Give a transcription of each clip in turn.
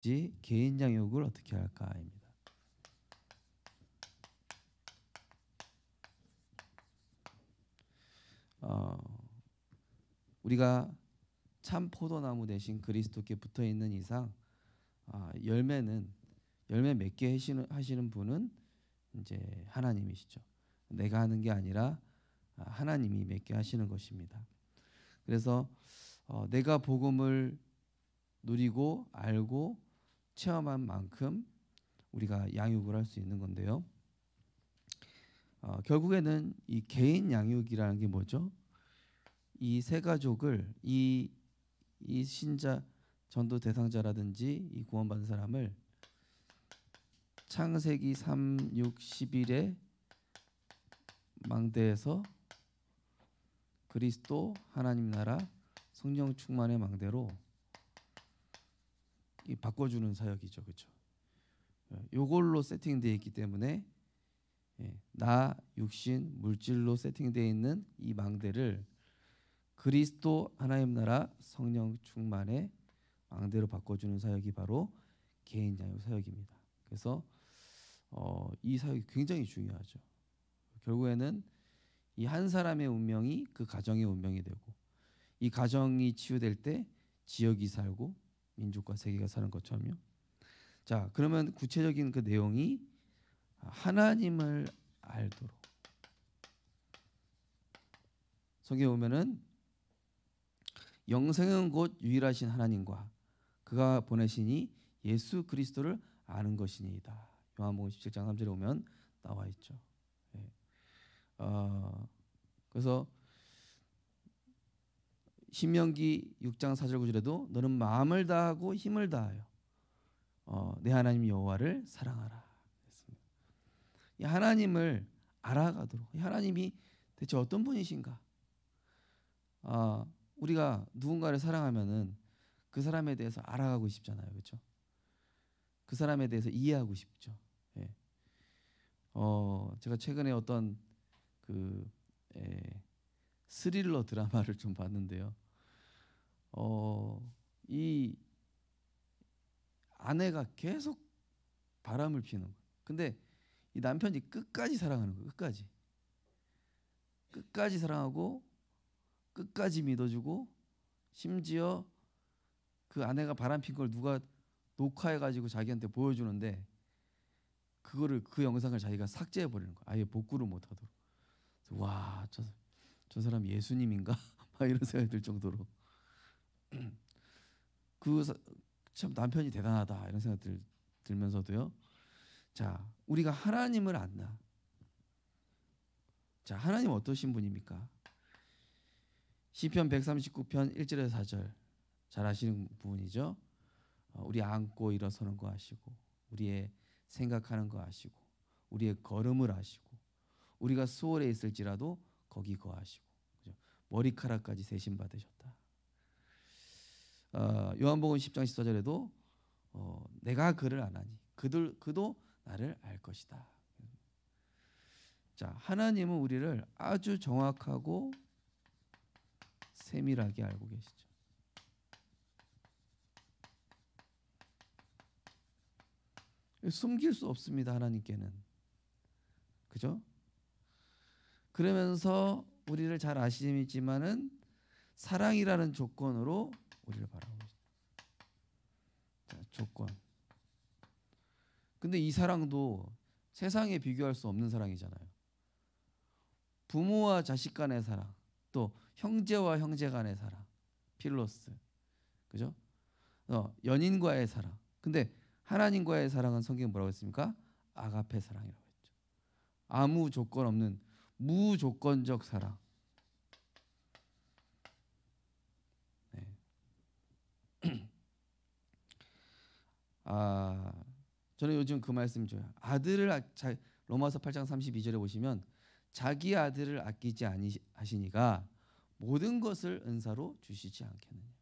개인 양육을 어떻게 할까입니다. 우리가 참 포도나무 대신 그리스도께 붙어 있는 이상 열매 맺게 하시는 분은 이제 하나님이시죠. 내가 하는 게 아니라 하나님이 맺게 하시는 것입니다. 그래서 내가 복음을 누리고 알고 체험한 만큼 우리가 양육을 할 수 있는 건데요. 결국에는 이 개인 양육이라는 게 뭐죠? 이 세 가족을 이 신자 전도 대상자라든지 이 구원받은 사람을 창세기 3, 6, 11의 망대에서 그리스도 하나님 나라 성령 충만의 망대로 이 바꿔주는 사역이죠, 그렇죠? 요걸로 세팅되어 있기 때문에 나 육신 물질로 세팅되어 있는 이 망대를 그리스도 하나님 나라 성령 충만의 망대로 바꿔주는 사역이 바로 개인 양육 사역입니다. 그래서 이 사역이 굉장히 중요하죠. 결국에는 이 한 사람의 운명이 그 가정의 운명이 되고 이 가정이 치유될 때 지역이 살고 민족과 세계가 사는 것처럼요. 자, 그러면 구체적인 그 내용이 하나님을 알도록 성경에 보면은 영생은 곧 유일하신 하나님과 그가 보내시니 예수 그리스도를 아는 것이니이다. 요한복음 17장 3절에 보면 나와 있죠. 그래서 신명기 6장 4절 9절에도 너는 마음을 다하고 힘을 다하여 내 하나님 여호와를 사랑하라 했습니다. 이 하나님을 알아가도록, 이 하나님이 대체 어떤 분이신가? 우리가 누군가를 사랑하면은 그 사람에 대해서 알아가고 싶잖아요, 그렇죠? 그 사람에 대해서 이해하고 싶죠. 예. 제가 최근에 어떤 스릴러 드라마를 좀 봤는데요. 이 아내가 계속 바람을 피우는 거예요. 근데 이 남편이 끝까지 사랑하는 거예요. 끝까지 사랑하고 끝까지 믿어주고 심지어 그 아내가 바람 핀 걸 누가 녹화해가지고 자기한테 보여주는데 그 영상을 자기가 삭제해 버리는 거예요. 아예 복구를 못하도록. 와, 저 사람 예수님인가? 막 이런 생각이 들 정도로 참 남편이 대단하다 이런 생각 들면서도요. 자, 우리가 하나님을 안다. 자, 하나님 어떠신 분입니까? 시편 139편 1절에서 4절 잘 아시는 부분이죠. 우리 앉고 일어서는 거 아시고 우리의 생각하는 거 아시고 우리의 걸음을 아시고 우리가 수월에 있을지라도 거기 거하시고 그죠? 머리카락까지 세심 받으셨다. 요한복음 10장 14절에도 내가 그를 아나니 그도 나를 알 것이다. 자, 하나님은 우리를 아주 정확하고 세밀하게 알고 계시죠. 숨길 수 없습니다, 하나님께는. 그죠? 그러면서 우리를 잘 아시지만은 사랑이라는 조건으로 우리를 바라보고 있습니다. 자, 조건. 근데 이 사랑도 세상에 비교할 수 없는 사랑이잖아요. 부모와 자식 간의 사랑, 또 형제와 형제 간의 사랑, 필로스, 그죠? 연인과의 사랑. 근데 하나님과의 사랑은 성경에 뭐라고 했습니까? 아가페 사랑이라고 했죠. 아무 조건 없는 무조건적 사랑. 네. 저는 요즘 그 말씀 줘요. 로마서 8장 32절에 보시면 자기 아들을 아끼지 아니하시니가 모든 것을 은사로 주시지 않겠느냐.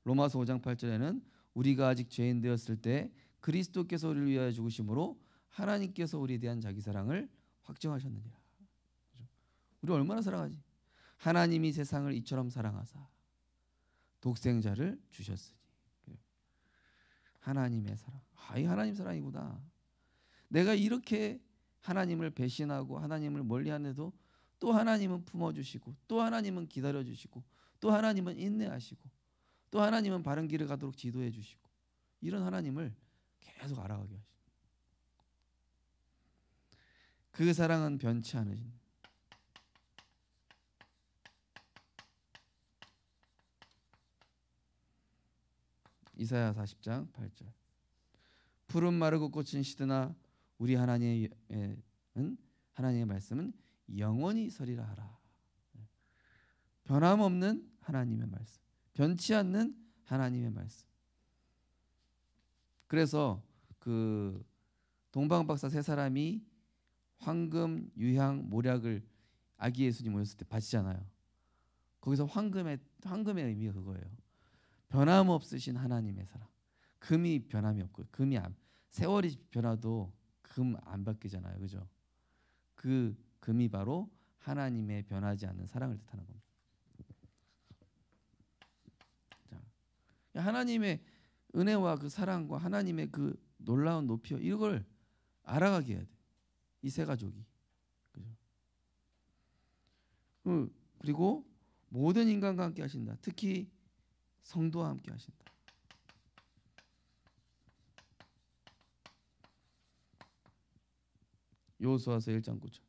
로마서 5장 8절에는 우리가 아직 죄인 되었을 때 그리스도께서 우리를 위하여 죽으심으로 하나님께서 우리에 대한 자기 사랑을 확정하셨느니라. 우리 얼마나 사랑하지? 하나님이 세상을 이처럼 사랑하사 독생자를 주셨으니. 하나님의 사랑. 이 하나님 사랑이구나. 내가 이렇게 하나님을 배신하고 하나님을 멀리하는데도 또 하나님은 품어주시고, 또 하나님은 기다려주시고, 또 하나님은 인내하시고, 또 하나님은 바른 길을 가도록 지도해 주시고, 이런 하나님을 계속 알아가게 하십니다. 그 사랑은 변치 않으신. 이사야 40장 8절. 푸른 마르고 꽃은 시드나 우리 하나님의 말씀은 영원히 서리라 하라. 변함없는 하나님의 말씀, 변치 않는 하나님의 말씀. 그래서 그 동방박사 세 사람이 황금, 유향, 모략을 아기 예수님 오셨을 때 바치잖아요. 거기서 황금의 의미가 그거예요. 변함없으신 하나님의 사랑. 금이 변함이 없고, 세월이 변화도 금 안 바뀌잖아요, 그죠? 그 금이 바로 하나님의 변하지 않는 사랑을 뜻하는 겁니다. 자, 하나님의 은혜와 그 사랑과 하나님의 그 놀라운 높이와 이걸 알아가게 해야 돼. 이 세 가족이, 그죠? 그리고 모든 인간과 함께 하신다. 특히 성도와 함께 하신다. 여호수아서 1장 9절.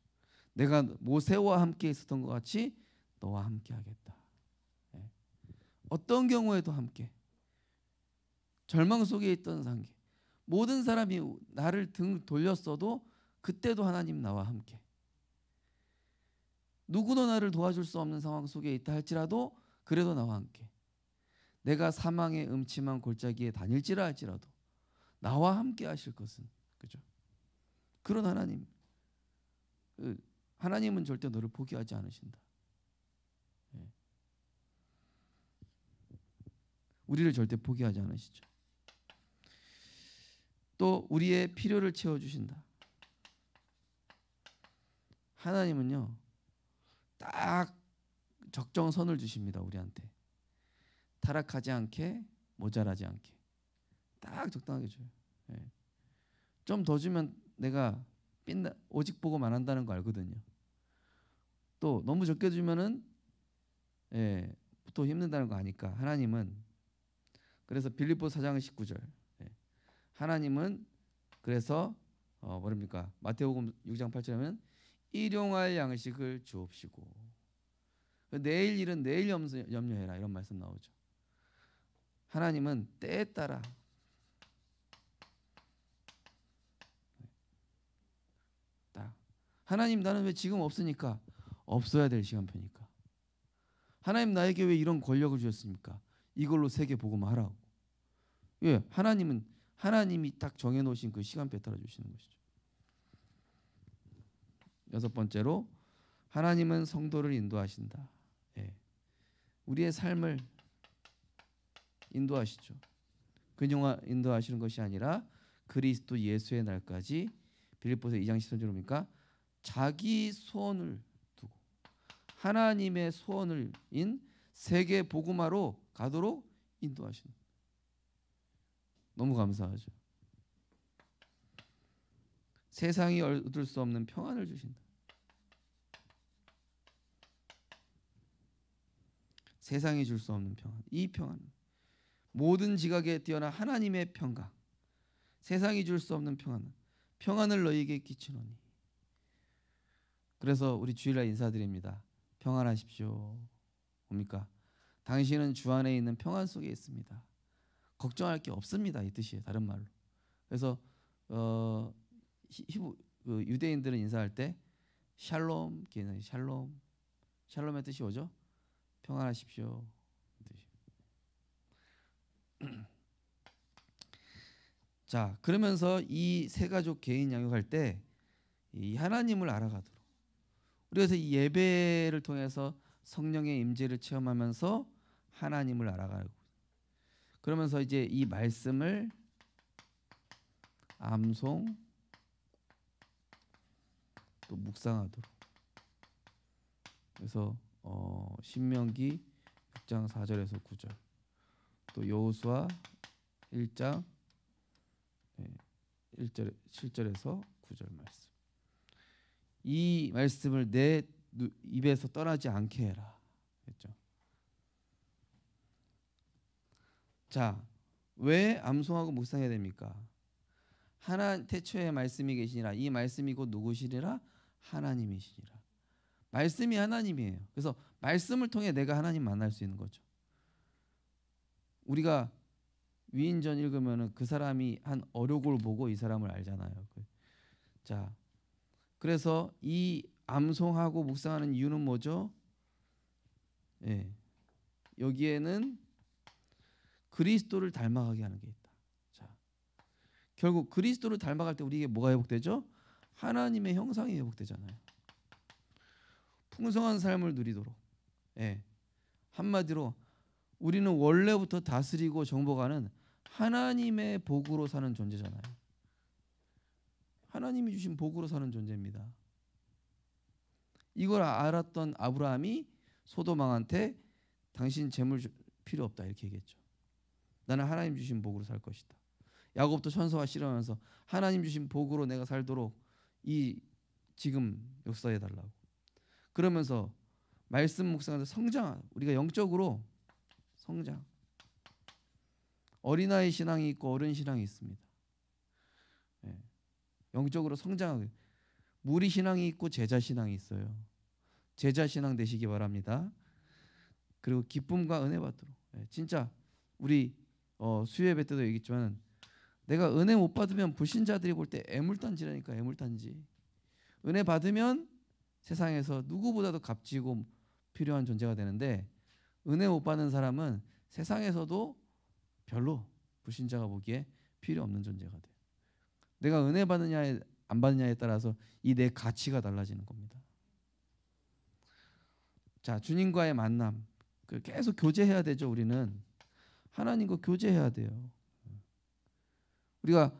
내가 모세와 함께 있었던 것 같이 너와 함께 하겠다. 어떤 경우에도 함께. 절망 속에 있던 상계, 모든 사람이 나를 등 돌렸어도 그때도 하나님 나와 함께. 누구도 나를 도와줄 수 없는 상황 속에 있다 할지라도 그래도 나와 함께. 내가 사망의 음침한 골짜기에 다닐지라 할지라도 나와 함께 하실 것은, 그죠? 그런 하나님은 절대 너를 포기하지 않으신다. 우리를 절대 포기하지 않으시죠. 또 우리의 필요를 채워주신다. 하나님은요, 딱 적정선을 주십니다. 우리한테 타락하지 않게, 모자라지 않게 딱 적당하게 줘요. 좀 더 주면 내가 오직 보고 말한다는 거 알거든요. 또 너무 적게 주면은 또 힘든다는 거 아니까 하나님은, 그래서 빌립보 4장 19절, 하나님은 그래서 뭐랍니까? 마태복음 6장 8절에 하면 일용할 양식을 주옵시고, 내일 일은 내일 염려해라, 이런 말씀 나오죠. 하나님은 때에 따라 하나님, 나는 왜 지금 없으니까? 없어야 될 시간표니까. 하나님, 나에게 왜 이런 권력을 주셨습니까? 이걸로 세계 복음을 하라고. 하나님이 딱 정해놓으신 그 시간표에 따라 주시는 것이죠. 여섯 번째로, 하나님은 성도를 인도하신다. 우리의 삶을 인도하시죠. 그냥 인도하시는 것이 아니라 그리스도 예수의 날까지, 빌립보서 2장 13절 보니까 자기 소원을 두고 하나님의 소원을 세계 복음화로 가도록 인도하시는. 너무 감사하죠. 세상이 얻을 수 없는 평안을 주신다. 세상이 줄 수 없는 평안. 이 평안은 모든 지각에 뛰어난 하나님의 평강. 세상이 줄 수 없는 평안을 너희에게 끼치노니. 그래서 우리 주일날 인사드립니다. 평안하십시오. 뭡니까? 당신은 주 안에 있는 평안 속에 있습니다. 걱정할 게 없습니다. 이 뜻이에요. 다른 말로. 그래서 유대인들은 인사할 때 샬롬, 샬롬의 뜻이 뭐죠? 평안하십시오. 자, 그러면서 이 세 가족 개인 양육할 때 이 하나님을 알아가도록, 그래서 이 예배를 통해서 성령의 임재를 체험하면서 하나님을 알아가고, 그러면서 이제 이 말씀을 암송 또 묵상하도록. 그래서 신명기 6장 4절에서 9절, 또 여호수아 1장 1절 7절에서 9절 말씀. 이 말씀을 내 입에서 떠나지 않게 해라. 그렇죠? 자, 왜 암송하고 묵상해야 됩니까? 태초에 말씀이 계시니라. 이 말씀이 곧 누구시리라? 하나님이시니라. 말씀이 하나님이에요. 그래서 말씀을 통해 내가 하나님 만날 수 있는 거죠. 우리가 위인전 읽으면은 그 사람이 한 어록을 보고 이 사람을 알잖아요. 자, 그래서 이 암송하고 묵상하는 이유는 뭐죠? 예, 여기에는 그리스도를 닮아가게 하는 게 있다. 자, 결국 그리스도를 닮아갈 때 우리에게 뭐가 회복되죠? 하나님의 형상이 회복되잖아요. 풍성한 삶을 누리도록. 예, 한마디로 우리는 원래부터 다스리고 정복하는 하나님의 복으로 사는 존재잖아요. 하나님이 주신 복으로 사는 존재입니다. 이걸 알았던 아브라함이 소돔 왕한테 당신 재물 필요 없다 이렇게 얘기했죠. 나는 하나님 주신 복으로 살 것이다. 야곱도 천사와 씨름하면서 하나님 주신 복으로 내가 살도록 이 지금 역사해 달라고. 그러면서 말씀 묵상하면서 성장, 우리가 영적으로 성장. 어린아이 신앙이 있고 어른 신앙이 있습니다. 예. 영적으로 성장하게. 무리 신앙이 있고 제자 신앙이 있어요. 제자 신앙 되시기 바랍니다. 그리고 기쁨과 은혜 받도록. 예. 진짜 우리 수요예배 때도 얘기했지만 내가 은혜 못 받으면 불신자들이 볼 때 애물단지라니까. 애물단지. 은혜 받으면 세상에서 누구보다도 값지고 필요한 존재가 되는데 은혜 못 받는 사람은 세상에서도 별로 불신자가 보기에 필요 없는 존재가 돼요. 내가 은혜 받느냐에 안 받느냐에 따라서 이 내 가치가 달라지는 겁니다. 자, 주님과의 만남 계속 교제해야 되죠. 우리는 하나님과 교제해야 돼요. 우리가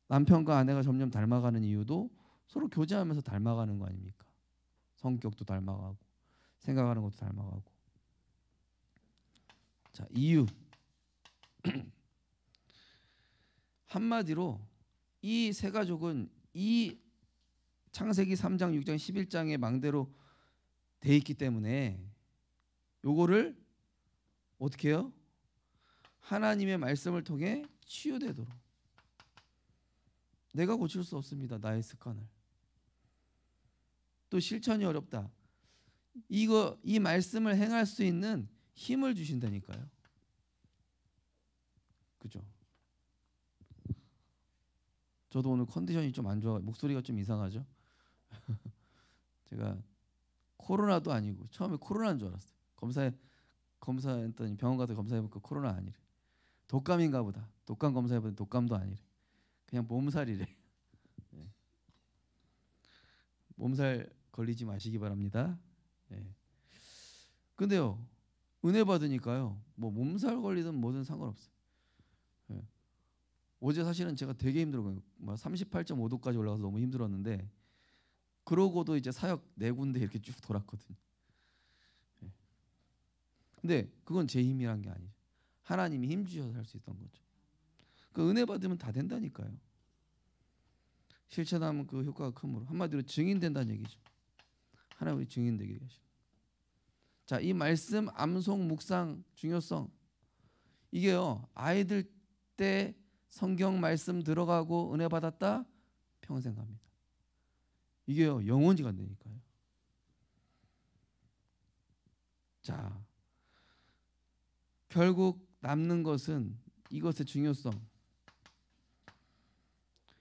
남편과 아내가 점점 닮아가는 이유도 서로 교제하면서 닮아가는 거 아닙니까? 성격도 닮아가고 생각하는 것도 닮아가고. 자, 이유. 한마디로 이 세 가족은 이 창세기 3장, 6장, 11장의 망대로 돼 있기 때문에 요거를 어떻게 해요? 하나님의 말씀을 통해 치유되도록. 내가 고칠 수 없습니다. 나의 습관을. 또 실천이 어렵다. 이 말씀을 행할 수 있는 힘을 주신다니까요. 그죠? 저도 오늘 컨디션이 좀 안 좋아. 목소리가 좀 이상하죠? 제가 코로나도 아니고 처음에 코로나인 줄 알았어요. 검사했더니 병원 가서 검사해보니까 코로나 아니래. 독감인가 보다. 독감 검사해보니 독감도 아니래. 그냥 몸살이래. 네. 몸살 걸리지 마시기 바랍니다. 네. 근데요, 은혜 받으니까요, 뭐 몸살 걸리든 뭐든 상관없어요. 네. 어제 사실은 제가 되게 힘들어요. 38.5도까지 올라가서 너무 힘들었는데, 그러고도 이제 사역 4군데 이렇게 쭉 돌았거든요. 네. 근데 그건 제 힘이란 게 아니죠. 하나님이 힘 주셔서 할 수 있던 거죠. 그 은혜 받으면 다 된다니까요. 실천하면 그 효과가 크므로. 한마디로 증인된다는 얘기죠. 하나님 우리 증인되게 하시는. 자, 이 말씀 암송 묵상 중요성. 이게요, 아이들 때 성경 말씀 들어가고 은혜 받았다 평생 갑니다. 이게요, 영원히 간다니까요. 자, 결국 남는 것은 이것의 중요성.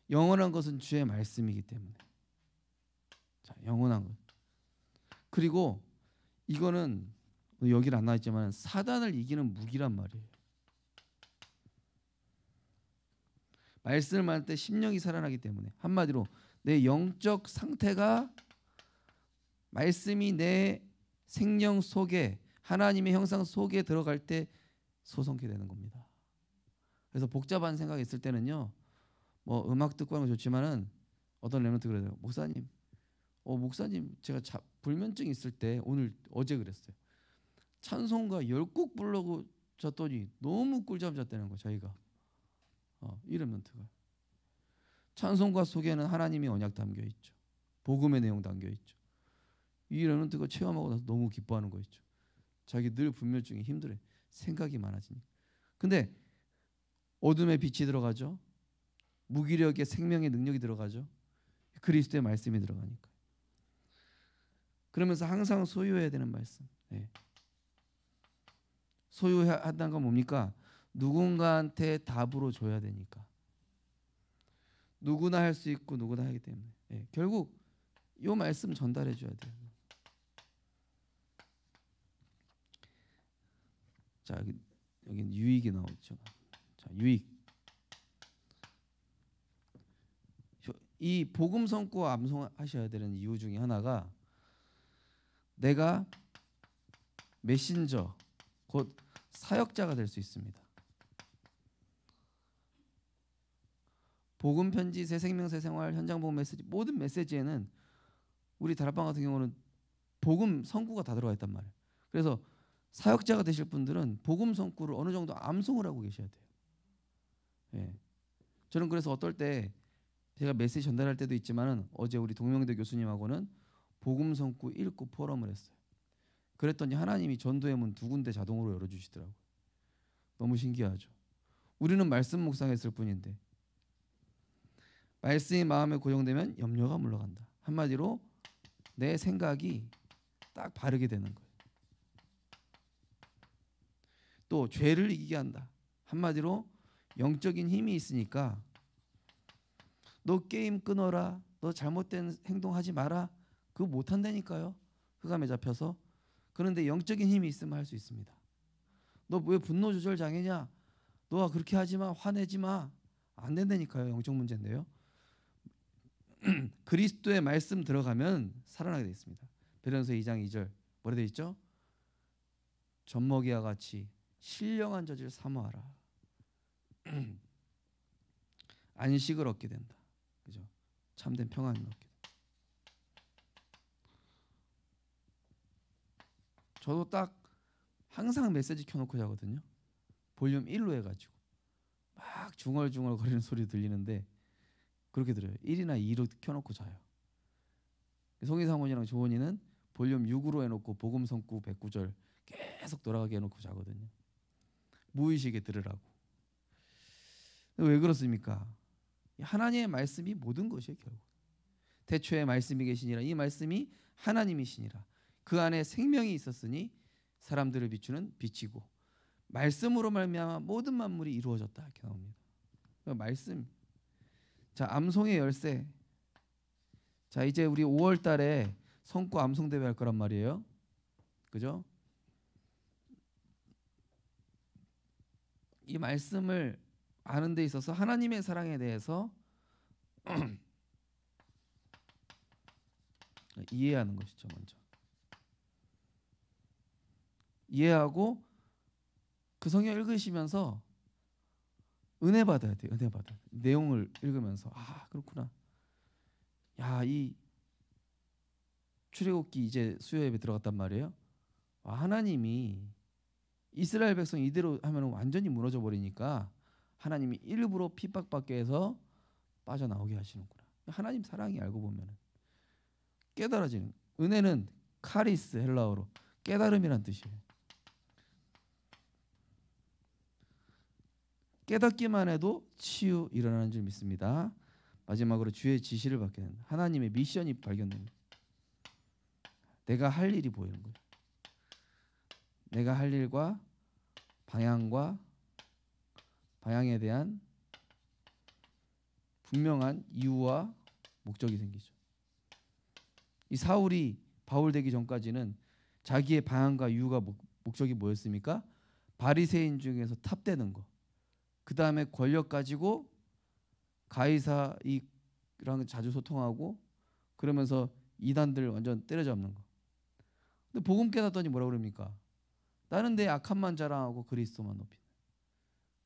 영원한 것은 주의 말씀이기 때문에. 자, 영원한 것. 그리고 이거는 여기는 안 나와있지만 사단을 이기는 무기란 말이에요. 말씀을 말할 때 심령이 살아나기 때문에. 한마디로 내 영적 상태가 말씀이 내 생명 속에 하나님의 형상 속에 들어갈 때 소성케 되는 겁니다. 그래서 복잡한 생각이 있을 때는요, 뭐 음악 듣고 하는 거 좋지만은 어떤 랩런트 그래요. 목사님 제가 불면증 있을 때 어제 그랬어요. 찬송가 10곡 부르고 잤더니 너무 꿀잠 잤다는 거 자기가. 이 랩런트가 찬송가 속에는 하나님의 언약 담겨 있죠. 복음의 내용 담겨 있죠. 이 렘넌트 가 체험하고 나서 너무 기뻐하는 거 있죠. 자기 늘 불면증이 힘들어요. 생각이 많아지니까. 근데 어둠의 빛이 들어가죠. 무기력의 생명의 능력이 들어가죠. 그리스도의 말씀이 들어가니까. 그러면서 항상 소유해야 되는 말씀. 네. 소유한다는 건 뭡니까? 누군가한테 답으로 줘야 되니까. 누구나 할 수 있고 누구나 하기 때문에. 네. 결국 이 말씀 전달해 줘야 돼요. 자, 여기 유익이 나오죠. 자, 유익. 이 복음 선고 암송하셔야 되는 이유 중에 하나가 내가 메신저 곧 사역자가 될 수 있습니다. 복음 편지, 새 생명, 새 생활, 현장 복음 메시지 모든 메시지에는 우리 다락방 같은 경우는 복음 선구가 다 들어가 있단 말이에요. 그래서 사역자가 되실 분들은 복음 선구를 어느 정도 암송을 하고 계셔야 돼요. 예. 저는 그래서 어떨 때 제가 메시지 전달할 때도 있지만은 어제 우리 동명대 교수님하고는 복음 선구 읽고 포럼을 했어요. 그랬더니 하나님이 전도의 문 2군데 자동으로 열어주시더라고요. 너무 신기하죠. 우리는 말씀 묵상했을 뿐인데 말씀이 마음에 고정되면 염려가 물러간다. 한마디로 내 생각이 딱 바르게 되는 거예요. 또 죄를 이기게 한다. 한마디로 영적인 힘이 있으니까 너 게임 끊어라. 너 잘못된 행동하지 마라. 그거 못한다니까요. 흑암에 잡혀서. 그런데 영적인 힘이 있으면 할 수 있습니다. 너 왜 분노 조절 장애냐? 너가 그렇게 하지 마. 화내지 마. 안 된다니까요. 영적 문제인데요. 그리스도의 말씀 들어가면 살아나게 되어 있습니다. 베드로전서 2장 2절 뭐라 되어 있죠? 젖먹이와 같이 신령한 젖을 사모하라. 안식을 얻게 된다. 그죠? 참된 평안을 얻게 된다. 저도 딱 항상 메시지 켜놓고 자거든요. 볼륨 1로 해가지고 막 중얼중얼 거리는 소리 들리는데 그렇게 들어요. 1이나 2로 켜놓고 자요. 송이 사모님이랑 조원이는 볼륨 6으로 해놓고 복음 선구 109절 계속 돌아가게 해놓고 자거든요. 무의식에 들으라고. 왜 그렇습니까? 하나님의 말씀이 모든 것이에요. 결국 태초에 말씀이 계시니라. 이 말씀이 하나님이시니라. 그 안에 생명이 있었으니 사람들을 비추는 빛이고 말씀으로 말미암아 모든 만물이 이루어졌다. 이렇게 나옵니다. 말씀. 자, 암송의 열쇠. 자, 이제 우리 5월 달에 성구 암송 대회 할 거란 말이에요. 그죠? 이 말씀을 아는 데 있어서 하나님의 사랑에 대해서 이해하는 것이죠. 먼저 이해하고 그 성경 읽으시면서 은혜 받아야 돼요. 은혜 받아. 내용을 읽으면서 아 그렇구나. 야, 이 출애굽기 이제 수요 예배 들어갔단 말이에요. 아, 하나님이 이스라엘 백성 이대로 하면 완전히 무너져 버리니까 하나님이 일부러 핍박받게 해서 빠져나오게 하시는구나. 하나님 사랑이 알고 보면 깨달아지는. 은혜는 카리스 헬라어로 깨달음이란 뜻이에요. 깨닫기만 해도 치유 일어나는 줄 믿습니다. 마지막으로 주의 지시를 받게 된다. 하나님의 미션이 발견됩니다. 내가 할 일이 보이는 거예요. 내가 할 일과 방향에 대한 분명한 이유와 목적이 생기죠. 이 사울이 바울 되기 전까지는 자기의 방향과 이유가 목적이 뭐였습니까? 바리새인 중에서 탑되는 거. 그 다음에 권력 가지고 가이사랑 자주 소통하고 그러면서 이단들 완전 때려잡는 거. 근데 복음 깨닫더니 뭐라 그럽니까? 나는 내 악함만 자랑하고 그리스도만 높이는.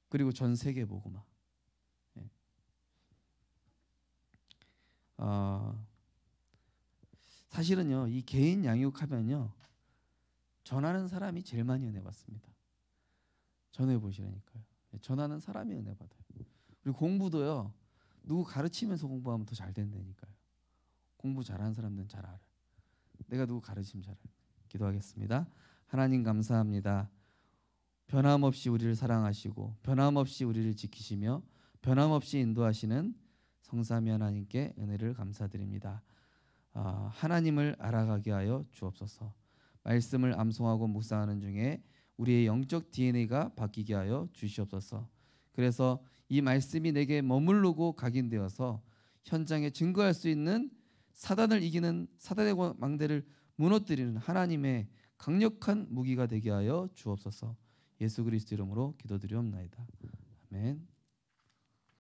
그리고 전 세계 복음화. 예. 사실은요, 이 개인 양육하면요, 전하는 사람이 제일 많이 은혜 받습니다. 전해 보시라니까요. 전하는 사람이 은혜 받아요. 그리고 공부도요, 누구 가르치면서 공부하면 더 잘 된다니까요. 공부 잘하는 사람들은 잘 알아. 내가 누구 가르치면 잘 알아. 기도하겠습니다. 하나님 감사합니다. 변함없이 우리를 사랑하시고 변함없이 우리를 지키시며 변함없이 인도하시는 성삼위 하나님께 은혜를 감사드립니다. 하나님을 알아가게 하여 주옵소서. 말씀을 암송하고 묵상하는 중에 우리의 영적 DNA가 바뀌게 하여 주시옵소서. 그래서 이 말씀이 내게 머무르고 각인되어서 현장에 증거할 수 있는 사단을 이기는 사단의 망대를 무너뜨리는 하나님의 강력한 무기가 되게 하여 주옵소서. 예수 그리스도 이름으로 기도드리옵나이다. 아멘.